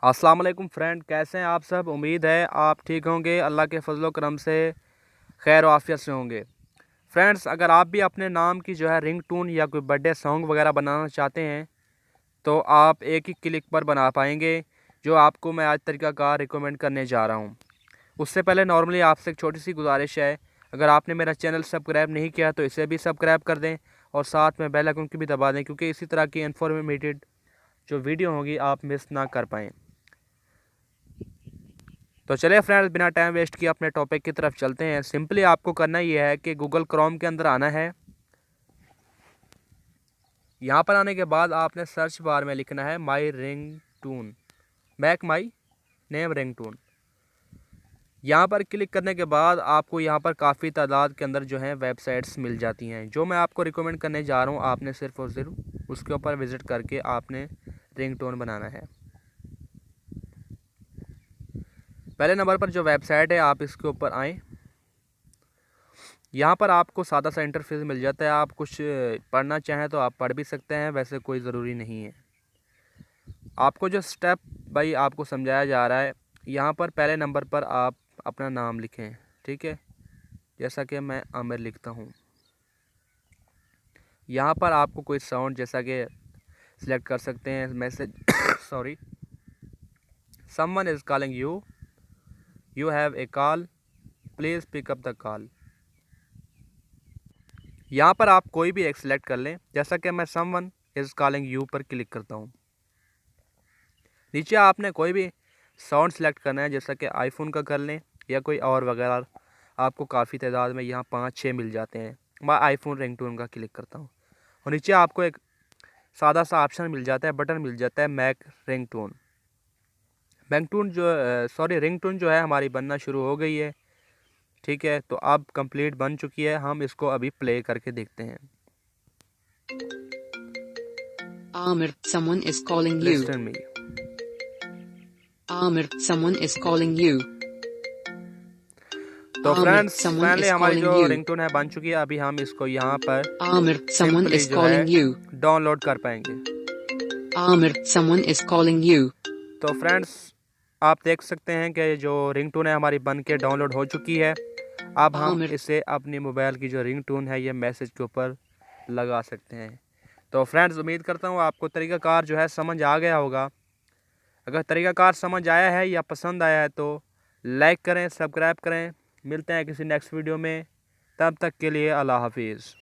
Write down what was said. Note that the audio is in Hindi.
अस्सलाम वालेकुम फ्रेंड, कैसे हैं आप सब। उम्मीद है आप ठीक होंगे, अल्लाह के फजलो करम से खैर आफियत से होंगे। फ्रेंड्स, अगर आप भी अपने नाम की जो है रिंगटोन या कोई बर्थडे सॉन्ग वगैरह बनाना चाहते हैं तो आप एक ही क्लिक पर बना पाएंगे, जो आपको मैं आज तरीक़ाकार रिकमेंड करने जा रहा हूँ। उससे पहले नॉर्मली आपसे एक छोटी सी गुजारिश है, अगर आपने मेरा चैनल सब्सक्राइब नहीं किया तो इसे भी सब्सक्राइब कर दें और साथ में बेल आइकन की भी दबा दें, क्योंकि इसी तरह की इन्फॉर्मेटिव जो वीडियो होगी आप मिस ना कर पाएँ। तो चलिए फ्रेंड्स, बिना टाइम वेस्ट किए अपने टॉपिक की तरफ चलते हैं। सिंपली आपको करना ये है कि गूगल क्रोम के अंदर आना है। यहाँ पर आने के बाद आपने सर्च बार में लिखना है my ringtone, make my name ringtone. यहाँ पर क्लिक करने के बाद आपको यहाँ पर काफ़ी तादाद के अंदर जो है वेबसाइट्स मिल जाती हैं। जो मैं आपको रिकमेंड करने जा रहा हूँ, आपने सिर्फ और सिर्फ उसके ऊपर विज़िट करके आपने रिंग टोन बनाना है। पहले नंबर पर जो वेबसाइट है आप इसके ऊपर आएँ। यहाँ पर आपको सादा सा इंटरफेस मिल जाता है। आप कुछ पढ़ना चाहें तो आप पढ़ भी सकते हैं, वैसे कोई ज़रूरी नहीं है। आपको जो स्टेप बाई आपको समझाया जा रहा है, यहाँ पर पहले नंबर पर आप अपना नाम लिखें, ठीक है। जैसा कि मैं आमिर लिखता हूँ। यहाँ पर आपको कोई साउंड जैसा कि सिलेक्ट कर सकते हैं। Message sorry, someone is calling you, you have a call, please pick up the call. यहाँ पर आप कोई भी एक सिलेक्ट कर लें, जैसा कि मैं समवन इज़ कॉलिंग यू पर क्लिक करता हूँ। नीचे आपने कोई भी साउंड सेलेक्ट करना है, जैसा कि आईफोन का कर लें या कोई और वगैरह। आपको काफ़ी तादाद में यहाँ 5-6 मिल जाते हैं। मैं आईफोन रिंगटोन का क्लिक करता हूँ और नीचे आपको एक सादा सा ऑप्शन मिल जाता है, बटन मिल जाता है मैक रिंगटोन। रिंगटोन जो है हमारी बनना शुरू हो गई है, ठीक है। तो अब कंप्लीट बन चुकी है। हम इसको अभी प्ले करके देखते हैं। Amir, someone is calling you. Listen me. Amir, someone is calling you. तो Amir, friends, someone finally is हमारी calling जो you. रिंगटोन है बन चुकी है। अभी हम इसको यहाँ पर Amir, someone सिंपली is जो है calling you. डाउनलोड कर पाएंगे। Amir, someone is calling you. तो फ्रेंड्स, आप देख सकते हैं कि जो रिंगटोन है हमारी बन के डाउनलोड हो चुकी है। अब हम Amir, इसे अपनी मोबाइल की जो रिंगटोन है ये मैसेज के ऊपर लगा सकते हैं। तो फ्रेंड्स, उम्मीद करता हूँ आपको तरीक़ाकार जो है समझ आ गया होगा। अगर तरीक़ाकार समझ आया है या पसंद आया है तो लाइक करें, सब्सक्राइब करें। मिलते हैं किसी नेक्स्ट वीडियो में, तब तक के लिए अल्लाह हाफिज़।